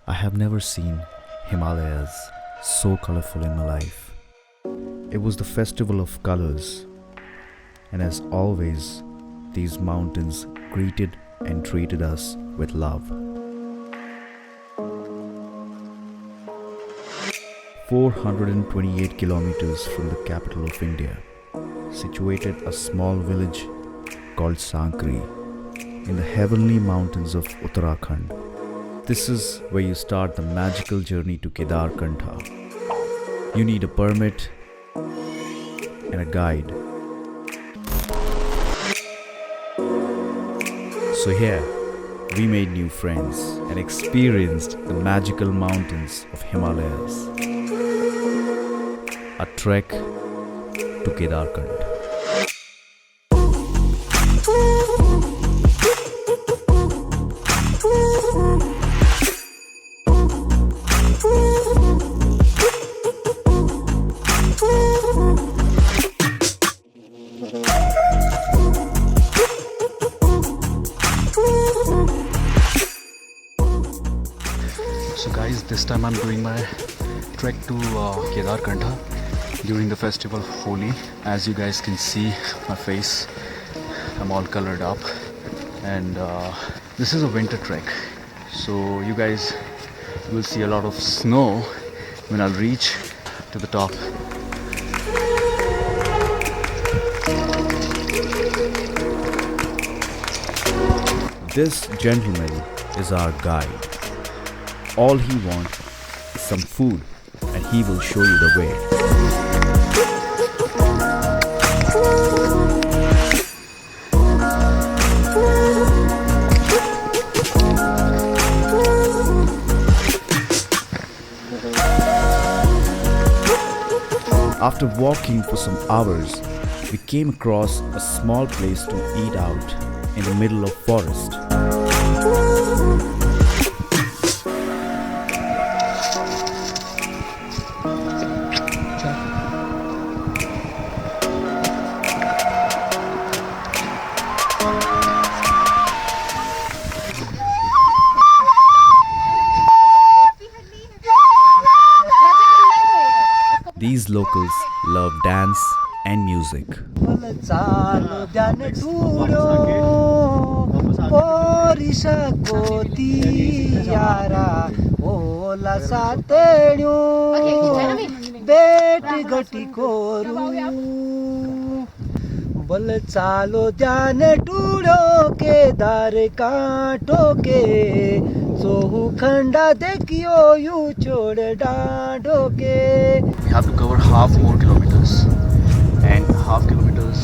I have never seen Himalayas so colorful in my life. It was the festival of colors, and as always, these mountains greeted and treated us with love. 428 kilometers from the capital of India, situated a small village called Sankri in the heavenly mountains of Uttarakhand. This is where you start the magical journey to Kedarkantha. You need a permit and a guide. So here, we made new friends and experienced the magical mountains of Himalayas. A trek to Kedarkantha. So guys, this time I'm doing my trek to Kedarkantha during the festival of Holi. As you guys can see my face, I'm all colored up, and this is a winter trek, so you guys will see a lot of snow when I'll reach to the top. This gentleman is our guide. All he wants is some food, and he will show you the way. After walking for some hours, we came across a small place to eat out in the middle of forest. These locals love dance and music. बल चालो जान टूड़ो के दार कांटो के सोहू खंडा देखियो you छोड़ डांडो के. We have to cover half more kilometers, and half kilometers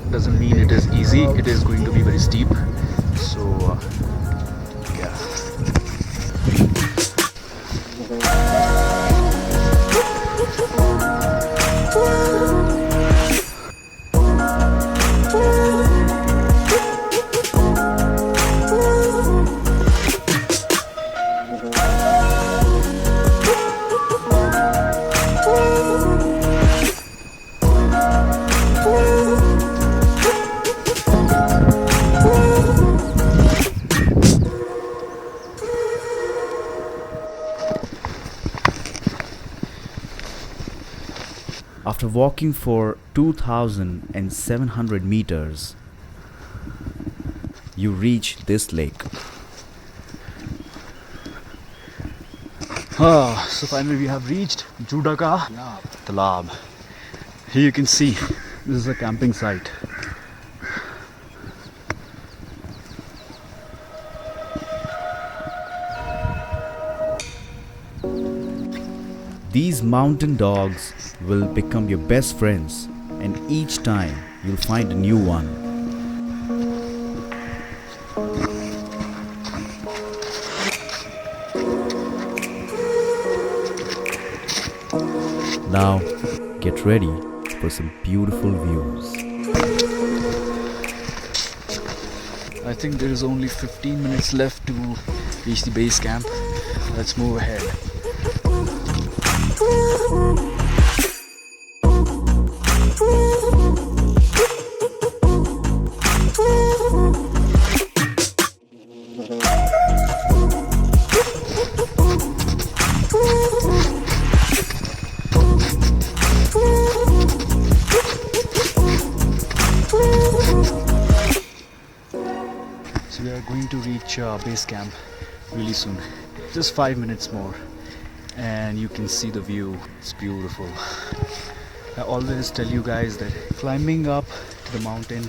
doesn't mean it is easy. It is going to be very steep, so yeah. After walking for 2,700 meters, you reach this lake. So finally we have reached Judaka Talab. Here you can see this is a camping site. These mountain dogs will become your best friends, and each time you'll find a new one. Now, get ready for some beautiful views. I think there is only 15 minutes left to reach the base camp. Let's move ahead. reach base camp really soon. Just 5 minutes more and you can see the view. It's beautiful. I always tell you guys that climbing up to the mountain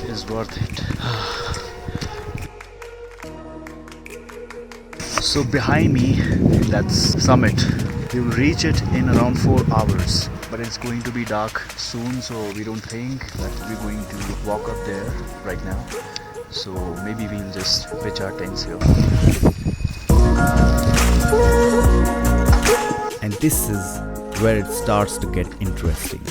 is worth it. So behind me, that's summit. We will reach it in around 4 hours, but it's going to be dark soon, so we don't think that we're going to walk up there right now. So maybe we'll just pitch our tents here. And this is where it starts to get interesting.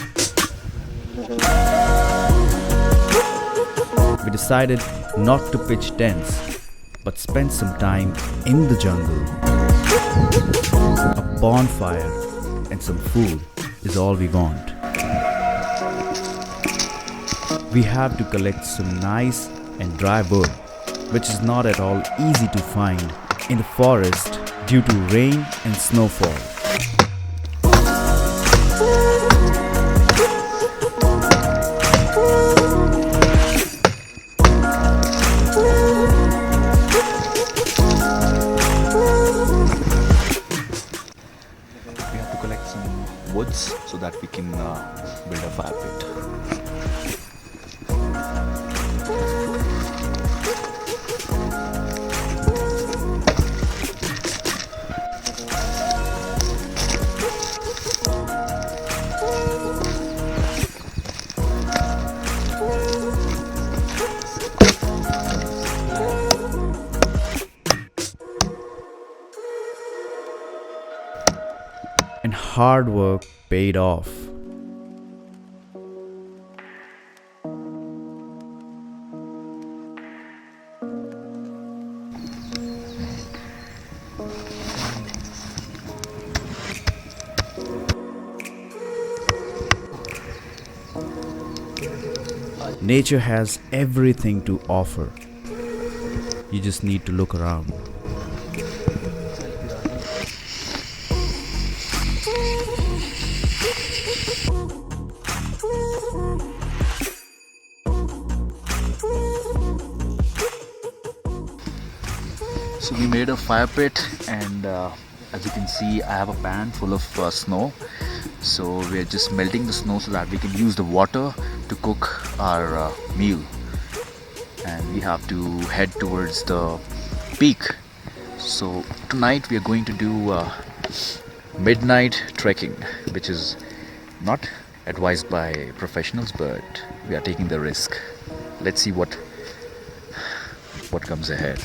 We decided not to pitch tents, but spend some time in the jungle. A bonfire and some food is all we want. We have to collect some nice and dry wood, which is not at all easy to find in the forest due to rain and snowfall. Woods so that we can build a fire pit. And hard work paid off. Nature has everything to offer. You just need to look around. So we made a fire pit, and as you can see, I have a pan full of snow. So we are just melting the snow so that we can use the water to cook our meal. And we have to head towards the peak. So tonight we are going to do midnight trekking, which is not advised by professionals, but we are taking the risk. Let's see what comes ahead.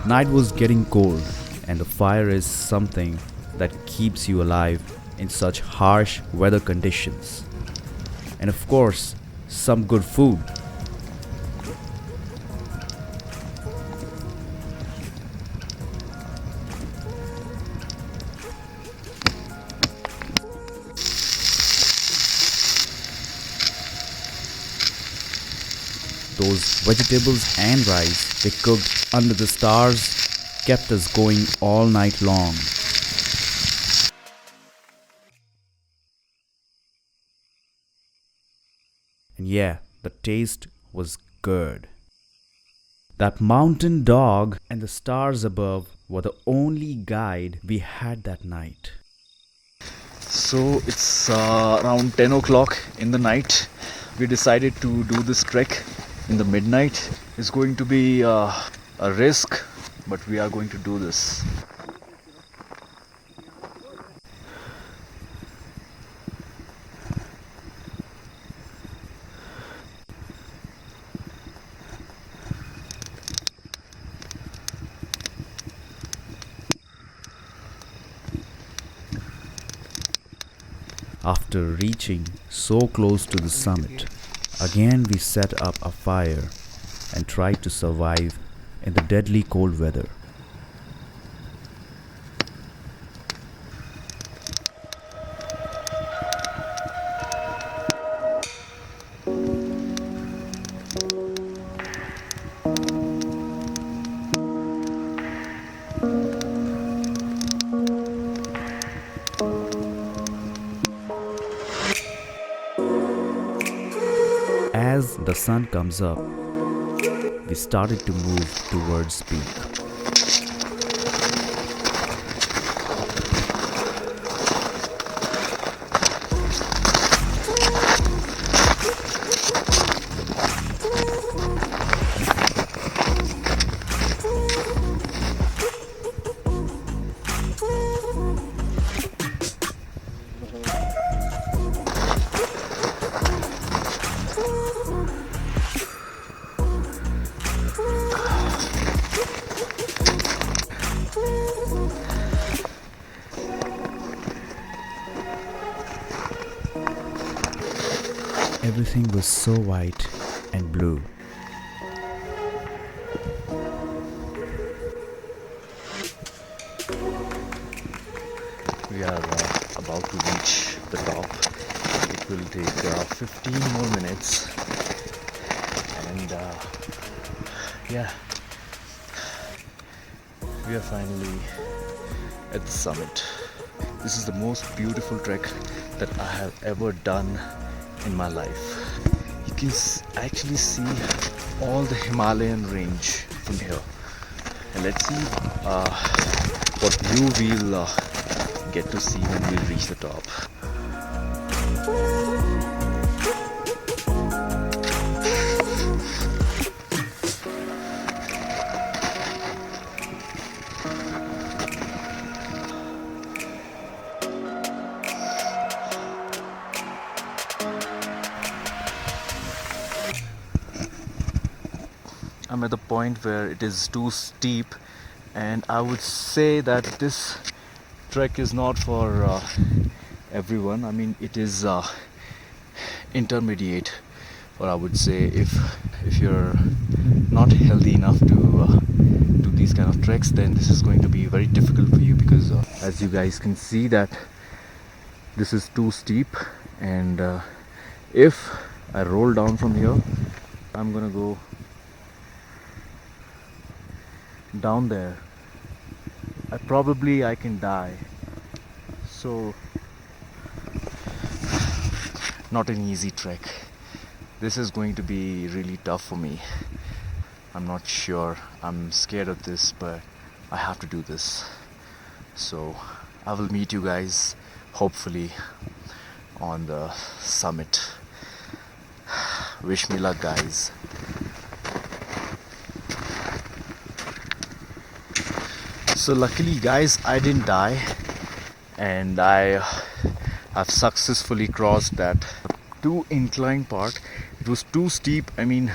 Night was getting cold, and the fire is something that keeps you alive in such harsh weather conditions. And of course, some good food. Those vegetables and rice they cooked under the stars kept us going all night long. And yeah, the taste was good. That mountain dog and the stars above were the only guide we had that night. So it's around 10 o'clock in the night. We decided to do this trek in the midnight. It's going to be a risk, but we are going to do this. After reaching so close to the summit, again we set up a fire and tried to survive in the deadly cold weather. the sun comes up, we started to move towards peak. Everything was so white and blue. We are about to reach the top. It will take 15 more minutes, and yeah, we are finally at the summit. This is the most beautiful trek that I have ever done in my life. You can actually see all the Himalayan range from here, and let's see what view we'll get to see when we reach the top. I'm at the point where it is too steep, and I would say that this trek is not for everyone. I mean, it is intermediate, or I would say if you're not healthy enough to do these kind of treks, then this is going to be very difficult for you, because as you guys can see that this is too steep, and if I roll down from here, I'm gonna go down there. I can die. So not an easy trek. This is going to be really tough for me. I'm not sure. I'm scared of this, but I have to do this. So I will meet you guys hopefully on the summit. Wish me luck, guys. So luckily, guys, I didn't die, and I have successfully crossed that too inclined part. It was too steep. I mean,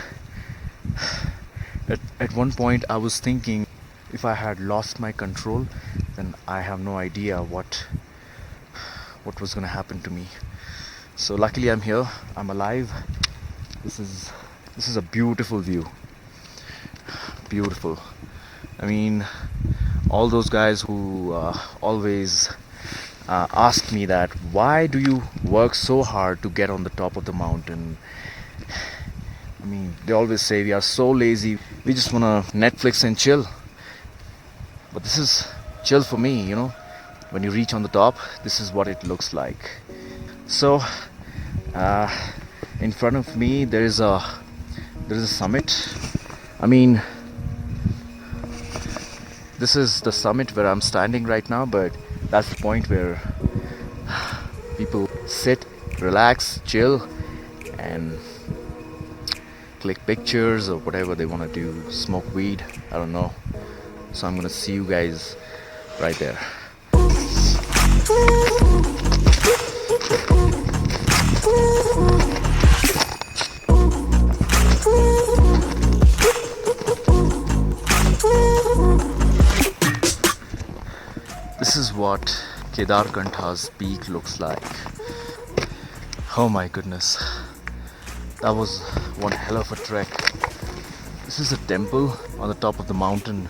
at one point I was thinking if I had lost my control, then I have no idea what was gonna happen to me. So luckily I'm here, I'm alive. This is a beautiful view. Beautiful. I mean, all those guys who always ask me that why do you work so hard to get on the top of the mountain. I mean, they always say we are so lazy, we just wanna Netflix and chill. But this is chill for me, you know. When you reach on the top, this is what it looks like. So in front of me there is a summit. I mean, this is the summit where I'm standing right now, but that's the point where people sit, relax, chill, and click pictures or whatever they want to do, smoke weed, I don't know. So I'm gonna see you guys right there. This is what Kedarkantha's peak looks like. Oh my goodness, that was one hell of a trek. This is a temple on the top of the mountain.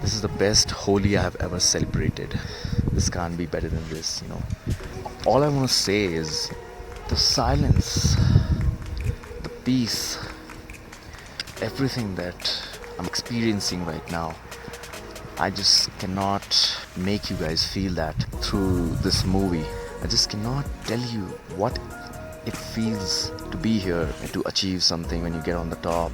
This is the best Holi I have ever celebrated. This can't be better than this, you know. All I want to say is the silence, the peace, everything that I'm experiencing right now. I just cannot make you guys feel that through this movie. I just cannot tell you what it feels to be here and to achieve something when you get on the top,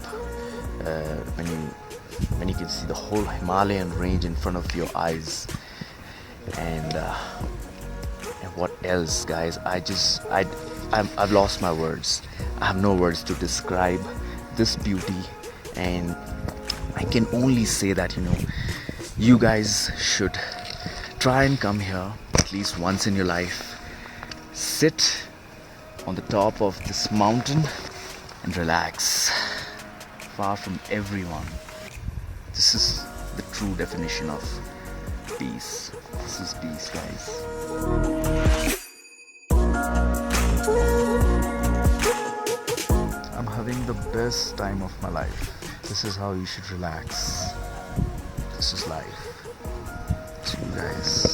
when you can see the whole Himalayan range in front of your eyes, and what else, guys? I've lost my words. I have no words to describe this beauty, and I can only say that, you guys should try and come here at least once in your life. Sit on the top of this mountain and relax, far from everyone. This is the true definition of peace. This is peace, guys. I'm having the best time of my life. This is how you should relax. This is life. See you guys.